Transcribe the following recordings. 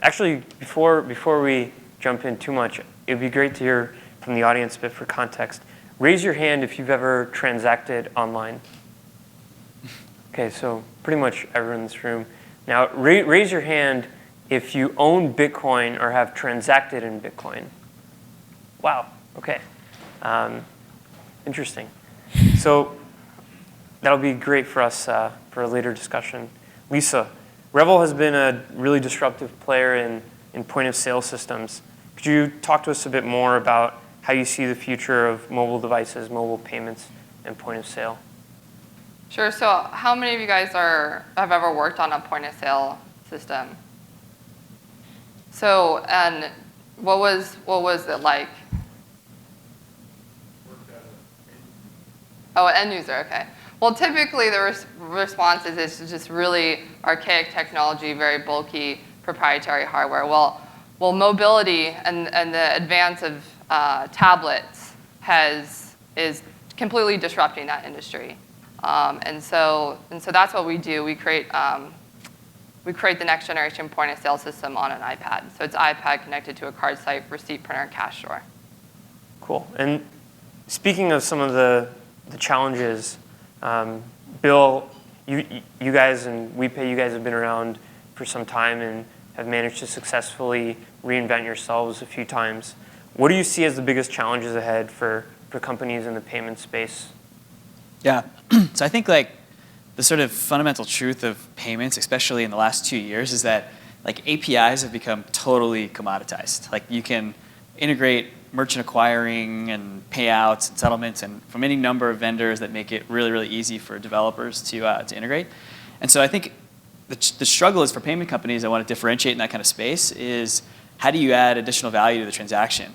Actually, before we jump in too much, it would be great to hear from the audience a bit for context. Raise your hand if you've ever transacted online. Okay, so pretty much everyone in this room. Now, raise your hand if you own Bitcoin or have transacted in Bitcoin. Wow, okay. Interesting. So that'll be great for us for a later discussion. Lisa, Revel has been a really disruptive player in point-of-sale systems. Could you talk to us a bit more about how you see the future of mobile devices, mobile payments, and point-of-sale? Sure. So how many of you guys have ever worked on a point-of-sale system? So, and what was it like? Oh, end user, okay. Well, typically the response is it's just really archaic technology, very bulky, proprietary hardware. Well, mobility and the advance of tablets is completely disrupting that industry. And so that's what we do. We create the next generation point of sale system on an iPad. So it's iPad connected to a card site, receipt printer, cash drawer. Cool. And speaking of some of the challenges, Bill, you guys and WePay, you guys have been around for some time and have managed to successfully reinvent yourselves a few times. What do you see as the biggest challenges ahead for companies in the payment space? Yeah, so I think like the sort of fundamental truth of payments, especially in the last 2 years, is that like APIs have become totally commoditized. Like you can integrate merchant acquiring and payouts and settlements and from any number of vendors that make it really, really easy for developers to integrate. And so I think the struggle is for payment companies that want to differentiate in that kind of space is how do you add additional value to the transaction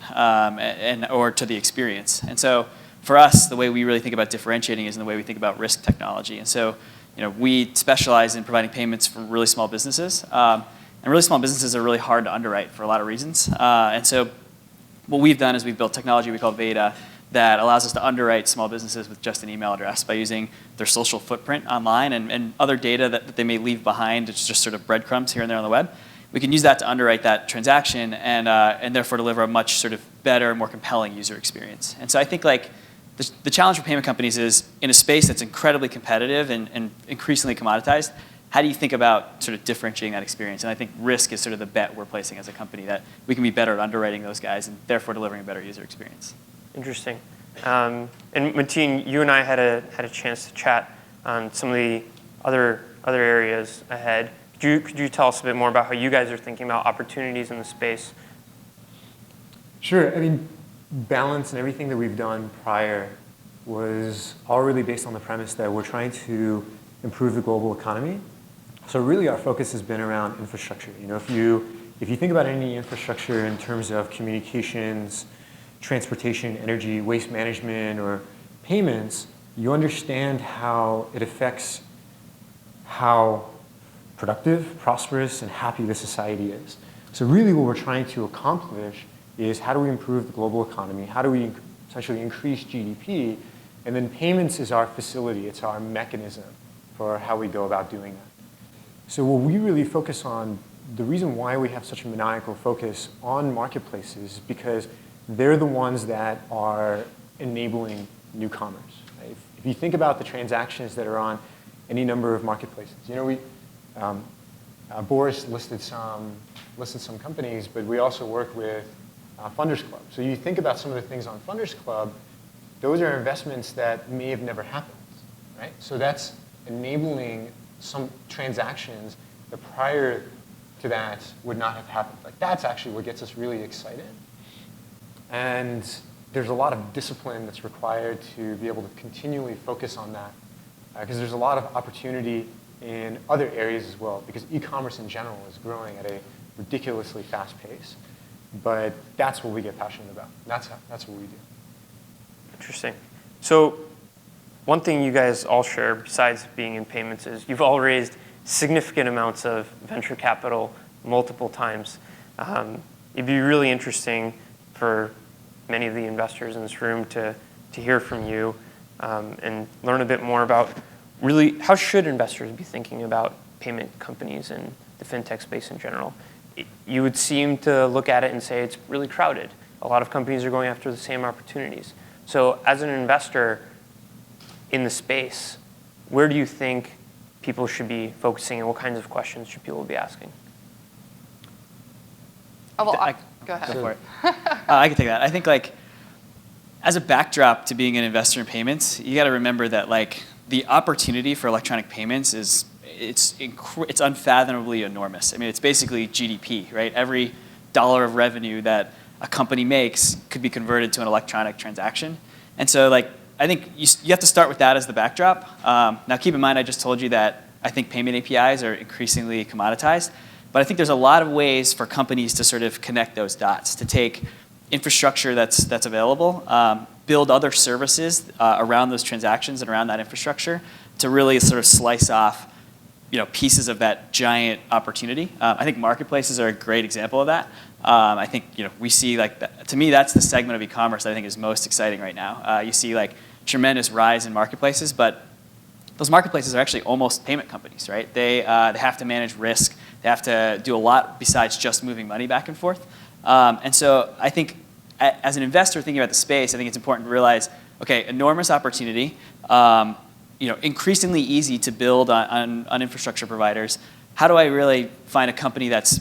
or to the experience? And so for us, the way we really think about differentiating is in the way we think about risk technology. And so we specialize in providing payments for really small businesses. And really small businesses are really hard to underwrite for a lot of reasons. And so what we've done is we've built technology we call Veda that allows us to underwrite small businesses with just an email address by using their social footprint online and other data that they may leave behind. It's just sort of breadcrumbs here and there on the web. We can use that to underwrite that transaction and therefore deliver a much sort of better, more compelling user experience. And so I think like the challenge for payment companies is in a space that's incredibly competitive and increasingly commoditized, how do you think about sort of differentiating that experience? And I think risk is sort of the bet we're placing as a company that we can be better at underwriting those guys and therefore delivering a better user experience. Interesting. And Matin, you and I had a chance to chat on some of the other areas ahead. Could you tell us a bit more about how you guys are thinking about opportunities in the space? Sure. I mean, balance and everything that we've done prior was all really based on the premise that we're trying to improve the global economy. So really our focus has been around infrastructure. If you think about any infrastructure in terms of communications, transportation, energy, waste management, or payments, you understand how it affects how productive, prosperous, and happy the society is. So really what we're trying to accomplish is how do we improve the global economy? How do we essentially increase GDP? And then payments is our facility. It's our mechanism for how we go about doing that. So what we really focus on, the reason why we have such a maniacal focus on marketplaces is because they're the ones that are enabling new commerce. Right? If you think about the transactions that are on any number of marketplaces, Boris listed some companies, but we also work with FundersClub. So you think about some of the things on FundersClub, those are investments that may have never happened, right? So that's enabling some transactions that prior to that would not have happened. Like that's actually what gets us really excited. And there's a lot of discipline that's required to be able to continually focus on that because there's a lot of opportunity in other areas as well because e-commerce in general is growing at a ridiculously fast pace. But that's what we get passionate about. That's what we do. Interesting. So one thing you guys all share, besides being in payments, is you've all raised significant amounts of venture capital multiple times. It'd be really interesting for many of the investors in this room to hear from you and learn a bit more about really how should investors be thinking about payment companies and the fintech space in general. you would seem to look at it and say it's really crowded. A lot of companies are going after the same opportunities. So as an investor in the space, where do you think people should be focusing and what kinds of questions should people be asking? Oh, well, I- go ahead. Go for it. I can take that. I think like as a backdrop to being an investor in payments, you got to remember that like the opportunity for electronic payments is it's unfathomably enormous. I mean, it's basically GDP, right? Every dollar of revenue that a company makes could be converted to an electronic transaction. And so like I think you have to start with that as the backdrop. Now keep in mind I just told you that I think payment APIs are increasingly commoditized. But I think there's a lot of ways for companies to sort of connect those dots, to take infrastructure that's available, build other services around those transactions and around that infrastructure to really sort of slice off pieces of that giant opportunity. I think marketplaces are a great example of that. I think we see like to me that's the segment of e-commerce that I think is most exciting right now. You see like tremendous rise in marketplaces, but those marketplaces are actually almost payment companies, right? They have to manage risk. They have to do a lot besides just moving money back and forth. And so I think as an investor thinking about the space, I think it's important to realize, okay, enormous opportunity, increasingly easy to build on infrastructure providers. How do I really find a company that's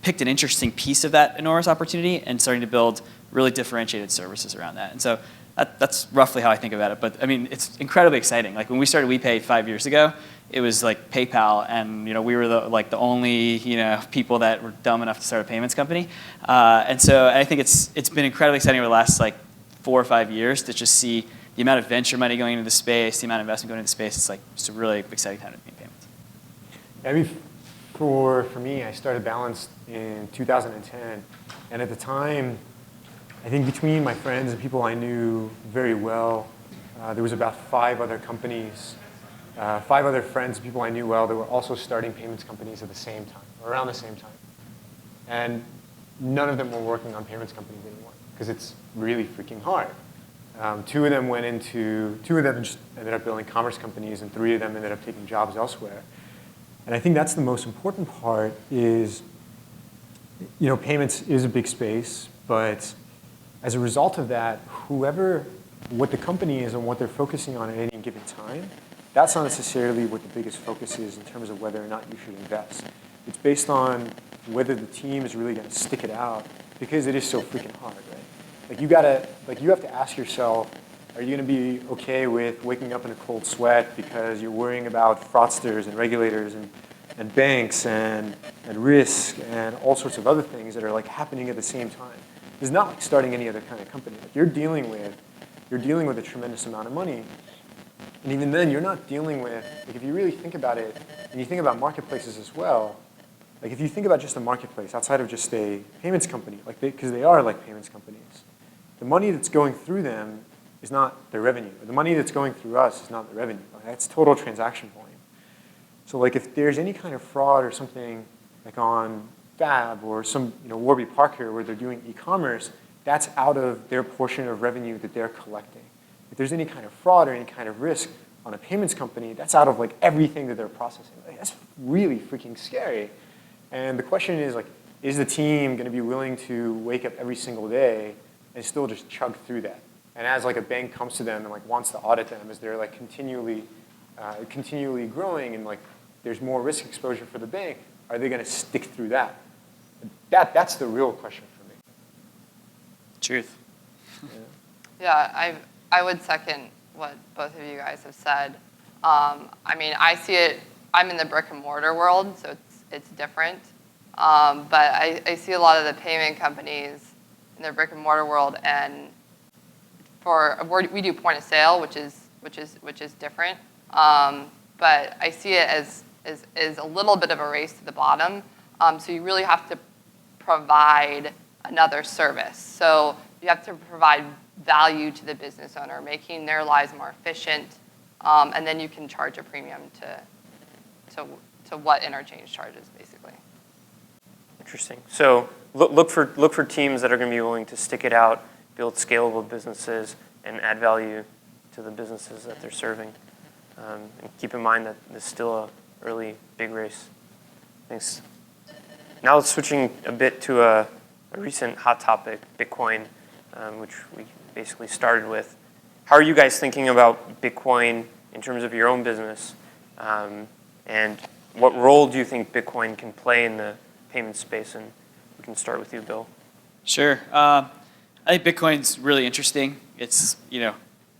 picked an interesting piece of that enormous opportunity and starting to build really differentiated services around that? And so that's roughly how I think about it. But I mean, it's incredibly exciting. Like when we started WePay 5 years ago, it was like PayPal, and we were the only people that were dumb enough to start a payments company. And so I think it's been incredibly exciting over the last like 4 or 5 years to just see the amount of venture money going into the space, the amount of investment going into the space. It's a really exciting time to be in payments. I mean, for me, I started Balanced in 2010, and at the time, I think between my friends and people I knew very well, there was about 5 other companies, 5 other friends, people I knew well, that were also starting payments companies at the same time, or around the same time. And none of them were working on payments companies anymore, because it's really freaking hard. 2 of them just ended up building commerce companies, and 3 of them ended up taking jobs elsewhere. And I think that's the most important part is, payments is a big space, but as a result of that, what the company is and what they're focusing on at any given time, that's not necessarily what the biggest focus is in terms of whether or not you should invest. It's based on whether the team is really going to stick it out, because it is so freaking hard, right? You have to ask yourself, are you going to be okay with waking up in a cold sweat because you're worrying about fraudsters and regulators and banks and risk and all sorts of other things that are like happening at the same time? It's not like starting any other kind of company. Like you're dealing with a tremendous amount of money. And even then, you're not dealing with, like if you really think about it, and you think about marketplaces as well, like if you think about just a marketplace outside of just a payments company, because they are like payments companies, the money that's going through them is not their revenue. The money that's going through us is not the revenue. Like that's total transaction volume. So like if there's any kind of fraud or something like on Fab or some Warby Parker where they're doing e-commerce, that's out of their portion of revenue that they're collecting. If there's any kind of fraud or any kind of risk on a payments company, that's out of like everything that they're processing. Like, that's really freaking scary. And the question is like, is the team going to be willing to wake up every single day and still just chug through that? And as like a bank comes to them and like wants to audit them, as they're like continually growing and like there's more risk exposure for the bank, are they going to stick through that? That's the real question for me. Truth. Yeah, I would second what both of you guys have said. I mean, I see it. I'm in the brick and mortar world, so it's different. But I see a lot of the payment companies in the brick and mortar world, and we do point of sale, which is different. But I see it as a little bit of a race to the bottom. So you really have to provide another service. So you have to provide value to the business owner, making their lives more efficient, and then you can charge a premium to what interchange charges, basically. Interesting. So look for teams that are going to be willing to stick it out, build scalable businesses, and add value to the businesses that they're serving. And keep in mind that this is still an early big race. Thanks. Now let's switching a bit to a recent hot topic, Bitcoin, which we basically started with. How are you guys thinking about Bitcoin in terms of your own business? And what role do you think Bitcoin can play in the payment space? And we can start with you, Bill. Sure. I think Bitcoin's really interesting. It's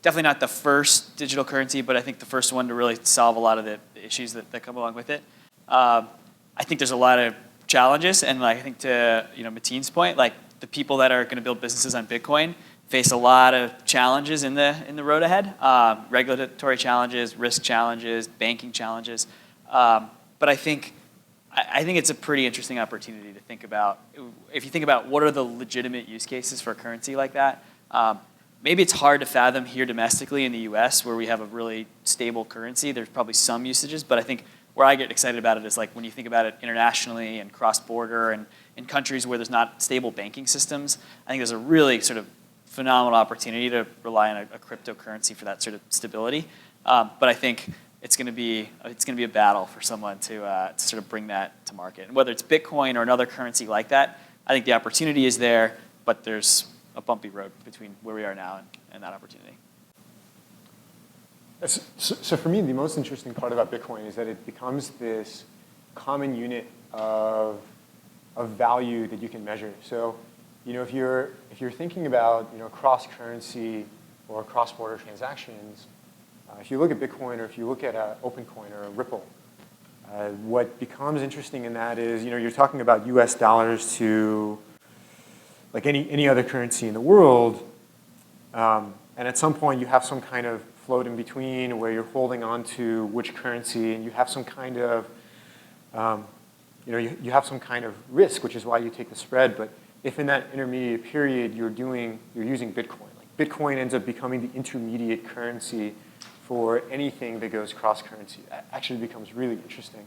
definitely not the first digital currency, but I think the first one to really solve a lot of the issues that come along with it. I think there's a lot of challenges, and I think to Matin's point, the people that are going to build businesses on Bitcoin face a lot of challenges in the road ahead. Regulatory challenges, risk challenges, banking challenges. But I think it's a pretty interesting opportunity to think about. If you think about what are the legitimate use cases for a currency like that, maybe it's hard to fathom here domestically in the US where we have a really stable currency. There's probably some usages, but I think where I get excited about it is when you think about it internationally and cross-border and in countries where there's not stable banking systems. I think there's a really sort of phenomenal opportunity to rely on a cryptocurrency for that sort of stability. But I think it's going to be a battle for someone to sort of bring that to market. And whether it's Bitcoin or another currency like that, I think the opportunity is there, but there's a bumpy road between where we are now and that opportunity. So for me, the most interesting part about Bitcoin is that it becomes this common unit of value that you can measure. So, if you're thinking about cross-currency or cross-border transactions, if you look at Bitcoin or if you look at OpenCoin or Ripple, what becomes interesting in that is you're talking about U.S. dollars to any other currency in the world, and at some point you have some kind of float in between where you're holding on to which currency, and you have some kind of you have some kind of risk, which is why you take the spread. But if in that intermediate period you're using Bitcoin, Bitcoin ends up becoming the intermediate currency for anything that goes cross-currency. That actually becomes really interesting.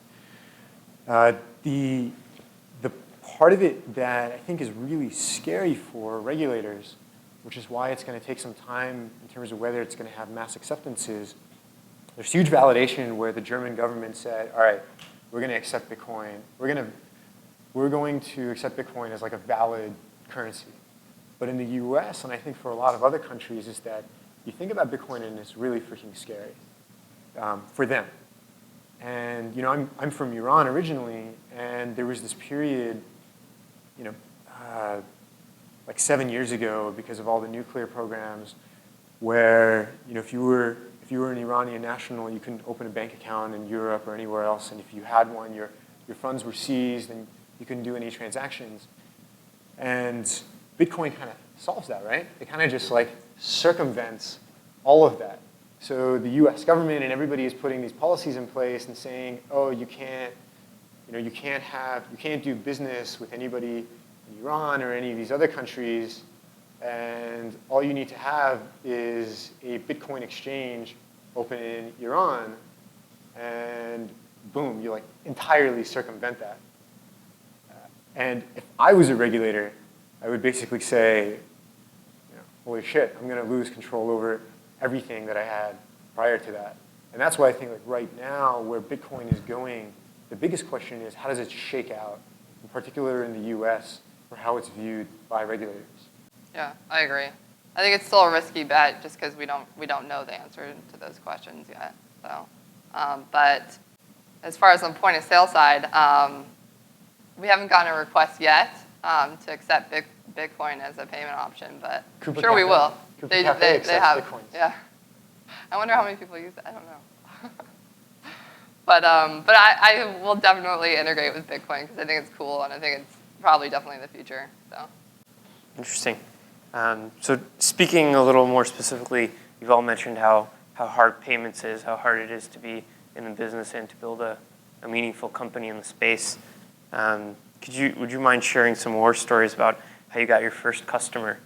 The part of it that I think is really scary for regulators, which is why it's going to take some time in terms of whether it's going to have mass acceptances. There's huge validation where the German government said, all right, we're going to accept Bitcoin. We're going to accept Bitcoin as a valid currency. But in the US, and I think for a lot of other countries, is that you think about Bitcoin and it's really freaking scary for them. And I'm from Iran originally, and there was this period, 7 years ago, because of all the nuclear programs, where if you were an Iranian national, you couldn't open a bank account in Europe or anywhere else, and if you had one, your funds were seized and you couldn't do any transactions. And Bitcoin kind of solves that, right? It kind of just circumvents all of that. So the U.S. government and everybody is putting these policies in place and saying, oh, you can't do business with anybody in Iran or any of these other countries, and all you need to have is a Bitcoin exchange open in Iran, and boom, you entirely circumvent that. And if I was a regulator, I would basically say, holy shit, I'm going to lose control over everything that I had prior to that. And that's why I think right now, where Bitcoin is going, the biggest question is how does it shake out, in particular in the US, for how it's viewed by regulators. Yeah, I agree. I think it's still a risky bet just because we don't know the answer to those questions yet. So, but as far as on point of sale side, we haven't gotten a request yet to accept Bitcoin as a payment option, but I'm sure we will. They have. Bitcoins. Yeah. I wonder how many people use it. I don't know. But I will definitely integrate with Bitcoin because I think it's cool and I think it's probably definitely the future. So. Interesting. So speaking a little more specifically, you've all mentioned how hard payments is, how hard it is to be in the business and to build a meaningful company in the space. Would you mind sharing some more stories about how you got your first customer?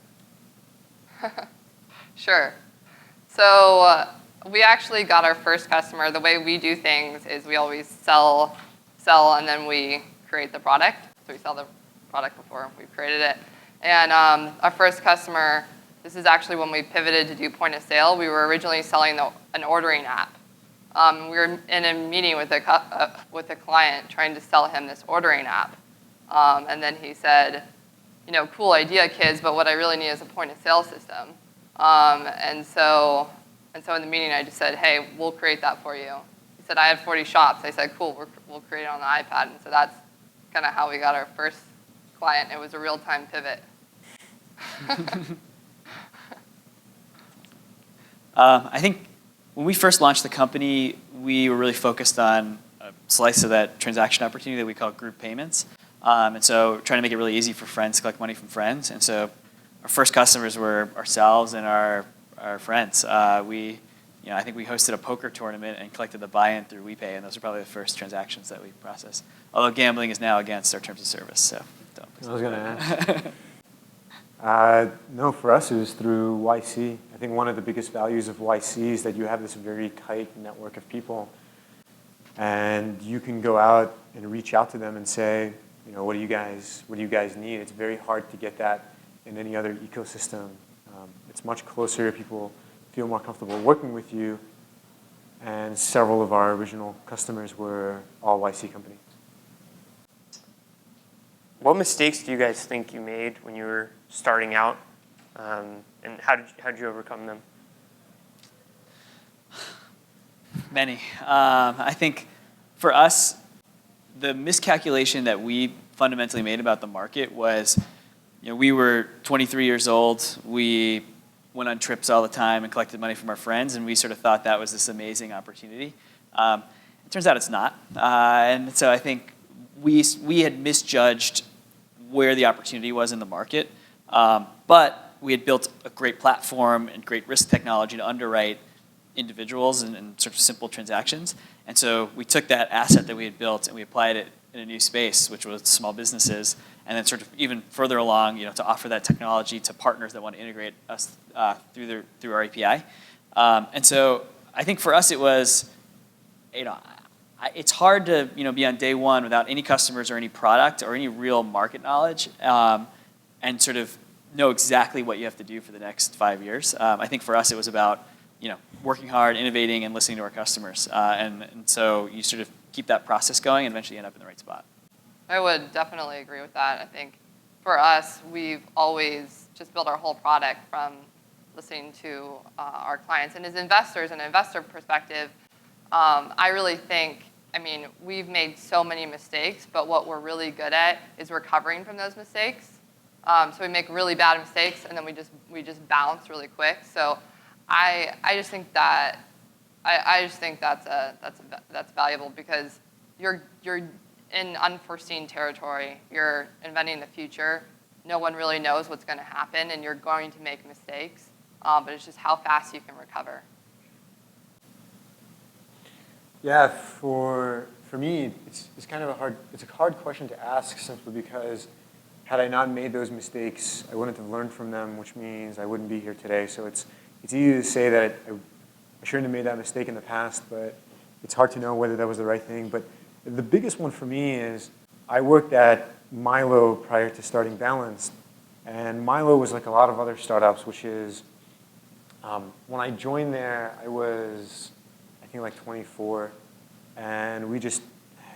Sure. So we actually got our first customer. The way we do things is we always sell, and then we create the product. So we sell the product before we've created it. And our first customer, this is actually when we pivoted to do point of sale. We were originally selling an ordering app. We were in a meeting with a client trying to sell him this ordering app. And then he said, cool idea, kids, but what I really need is a point of sale system. And so in the meeting, I just said, hey, we'll create that for you. He said, I had 40 shops. I said, cool, we'll create it on the iPad. And so that's kind of how we got our first client. It was a real-time pivot. I think when we first launched the company, we were really focused on a slice of that transaction opportunity that we call group payments. And so trying to make it really easy for friends to collect money from friends. And so our first customers were ourselves and our friends. I think we hosted a poker tournament and collected the buy-in through WePay, and those are probably the first transactions that we processed. Although gambling is now against our terms of service, so don't. I was going to ask. No, for us it was through YC. I think one of the biggest values of YC is that you have this very tight network of people, and you can go out and reach out to them and say, what do you guys need? It's very hard to get that in any other ecosystem. It's much closer. People feel more comfortable working with you. And several of our original customers were all YC companies. What mistakes do you guys think you made when you were starting out, and how did you overcome them? Many. I think for us, the miscalculation that we fundamentally made about the market was, we were 23 years old. We went on trips all the time and collected money from our friends, and we sort of thought that was this amazing opportunity. It turns out it's not. And so I think we had misjudged where the opportunity was in the market. But we had built a great platform and great risk technology to underwrite individuals and sort of simple transactions. And so we took that asset that we had built and we applied it in a new space, which was small businesses, and then sort of even further along, to offer that technology to partners that want to integrate us through our API. And so I think for us it was, it's hard to be on day one without any customers or any product or any real market knowledge, and sort of know exactly what you have to do for the next 5 years. I think for us it was about working hard, innovating, and listening to our customers. And so you sort of keep that process going and eventually end up in the right spot. I would definitely agree with that. I think for us, we've always just built our whole product from listening to our clients. And as investors, an investor perspective, I really think, we've made so many mistakes, but what we're really good at is recovering from those mistakes. So we make really bad mistakes, and then we just bounce really quick. So I just think that that's valuable because you're in unforeseen territory. You're inventing the future. No one really knows what's going to happen, and you're going to make mistakes. But it's just how fast you can recover. Yeah, for me, it's kind of a hard question to ask simply because had I not made those mistakes, I wouldn't have learned from them, which means I wouldn't be here today. So it's easy to say that I shouldn't have made that mistake in the past, but it's hard to know whether that was the right thing. But the biggest one for me is I worked at Milo prior to starting Balanced. And Milo was like a lot of other startups, which is when I joined there, I was, I think, like 24. And we just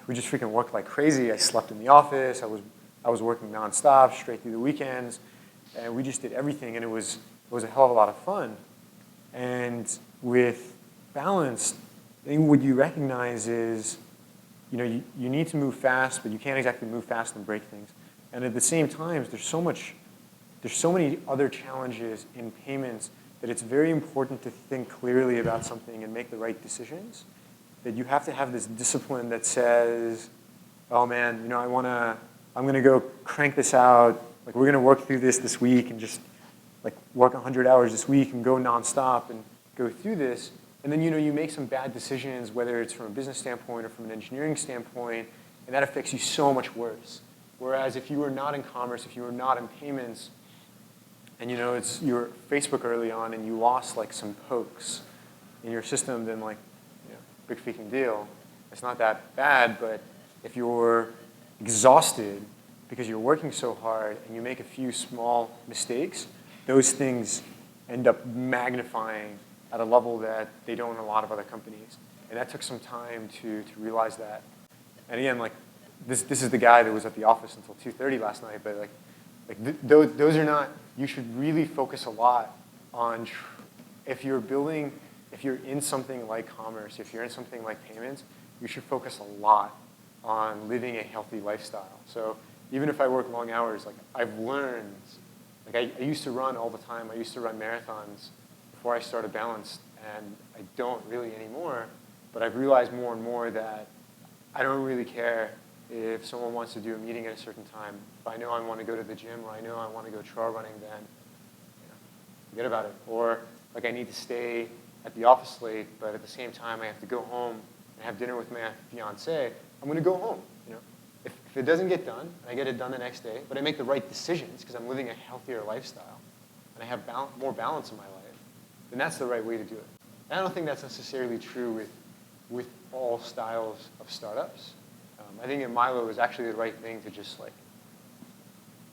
freaking worked like crazy. I slept in the office. I was working nonstop, straight through the weekends. And we just did everything. And it was a hell of a lot of fun. And with Balanced, I think what you recognize is, you need to move fast, but you can't exactly move fast and break things. And at the same time, there's so many other challenges in payments that it's very important to think clearly about something and make the right decisions. That you have to have this discipline that says, oh man, I'm going to go crank this out. Like we're going to work through this week and just like work 100 hours this week and go nonstop and go through this. And then you make some bad decisions, whether it's from a business standpoint or from an engineering standpoint, and that affects you so much worse. Whereas if you were not in commerce, if you were not in payments, and you were Facebook early on and you lost like some pokes in your system, then like, big freaking deal. It's not that bad, but if you're exhausted because you're working so hard and you make a few small mistakes, those things end up magnifying at a level that they don't in a lot of other companies. And that took some time to realize that. And again, like this is the guy that was at the office until 2:30 last night, but those are not, you should really focus a lot on, if you're in something like commerce, if you're in something like payments, you should focus a lot on living a healthy lifestyle. So even if I work long hours, like I've learned, like I used to run all the time. I used to run marathons before I started Balanced, and I don't really anymore. But I've realized more and more that I don't really care if someone wants to do a meeting at a certain time. If I know I want to go to the gym, or I know I want to go trail running, then forget about it. Or like I need to stay at the office late, but at the same time I have to go home and have dinner with my fiance. I'm going to go home. If it doesn't get done, and I get it done the next day, but I make the right decisions because I'm living a healthier lifestyle, and I have more balance in my life, then that's the right way to do it. And I don't think that's necessarily true with all styles of startups. I think at Milo, it was actually the right thing to just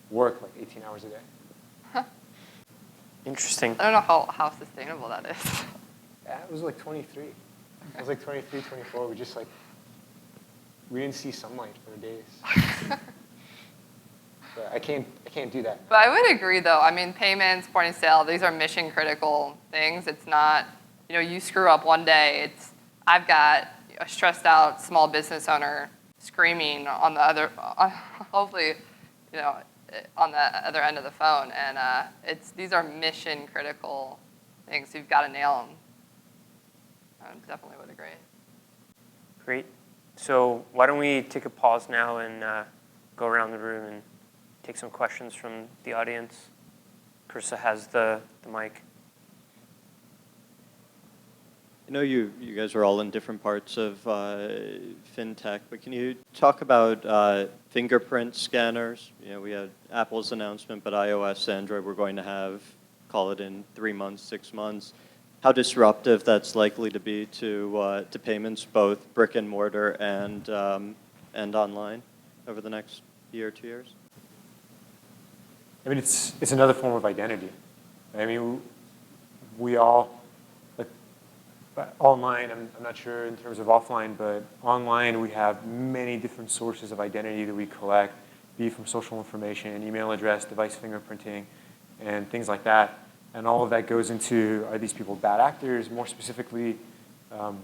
work 18 hours a day. Interesting. I don't know how sustainable that is. Yeah, it was 23. I was 23, 24. We didn't see sunlight for days. But I can't do that. But I would agree, though. I mean, payments, point of sale, these are mission critical things. It's not, you screw up one day. I've got a stressed out small business owner screaming on the other, hopefully, on the other end of the phone. And these are mission critical things. So you've got to nail them. I definitely would agree. Great. So why don't we take a pause now and go around the room and take some questions from the audience. Carissa has the mic. I know you guys are all in different parts of FinTech, but can you talk about fingerprint scanners? We had Apple's announcement, but iOS, Android, we're going to have, call it in 3 months, 6 months. How disruptive that's likely to be to payments, both brick and mortar and online, over the next year, 2 years? I mean, it's another form of identity. I mean, we all, online, I'm not sure in terms of offline, but online we have many different sources of identity that we collect, be it from social information, email address, device fingerprinting, and things like that. And all of that goes into, are these people bad actors? More specifically, in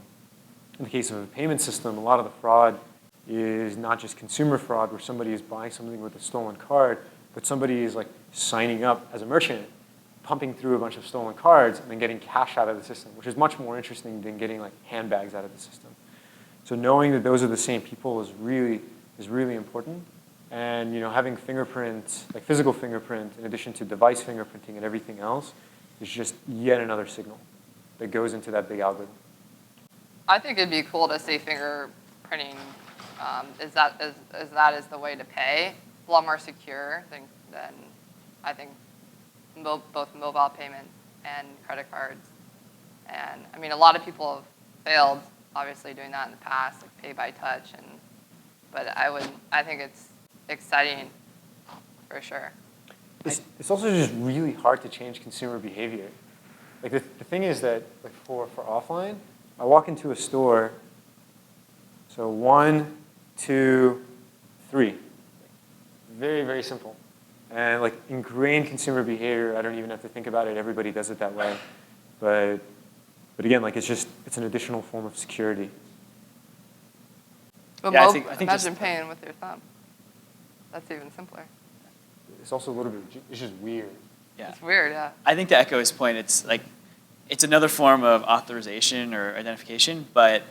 the case of a payment system, a lot of the fraud is not just consumer fraud where somebody is buying something with a stolen card, but somebody is signing up as a merchant, pumping through a bunch of stolen cards, and then getting cash out of the system, which is much more interesting than getting handbags out of the system. So knowing that those are the same people is really important. And having fingerprints, physical fingerprint, in addition to device fingerprinting and everything else, is just yet another signal that goes into that big algorithm. I think it'd be cool to see fingerprinting. Is that the way to pay? A lot more secure than I think both mobile payments and credit cards. And I mean, a lot of people have failed, obviously, doing that in the past, pay by touch. But I think it's exciting for sure. It's also just really hard to change consumer behavior. The thing is that for offline, I walk into a store, so 1, 2, 3. Very, very simple. And ingrained consumer behavior, I don't even have to think about it. Everybody does it that way. But again, it's an additional form of security. But Yeah, I think imagine paying with your thumb. That's even simpler. It's also a little bit, it's just weird. Yeah. It's weird, yeah. I think to echo his point, it's another form of authorization or identification, but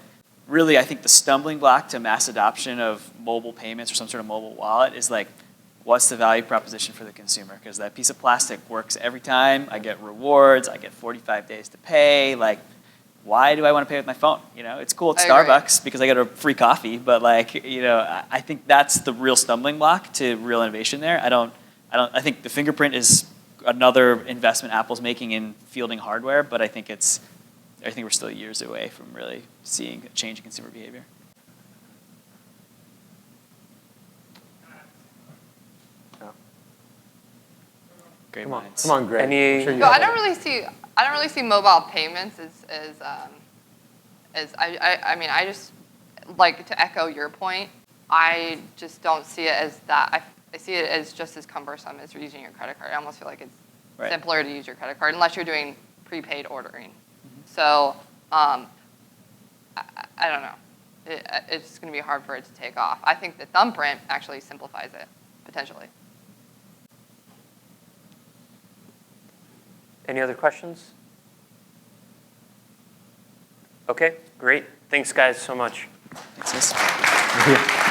really I think the stumbling block to mass adoption of mobile payments or some sort of mobile wallet is what's the value proposition for the consumer? Because that piece of plastic works every time. I get rewards. I get 45 days to pay. Why do I want to pay with my phone? It's cool at Starbucks because I get a free coffee, but I think that's the real stumbling block to real innovation there. I think the fingerprint is another investment Apple's making in fielding hardware, but I think we're still years away from really seeing a change in consumer behavior. Great Come on, minds. come on, Greg. I'm sure you No, have I don't really see mobile payments as I mean, I just to echo your point. I just don't see it as that. I see it as just as cumbersome as using your credit card. I almost feel like it's Right. simpler to use your credit card unless you're doing prepaid ordering. So I don't know. It's going to be hard for it to take off. I think the thumbprint actually simplifies it, potentially. Any other questions? Okay, great. Thanks, guys, so much. Thanks, guys. Yeah.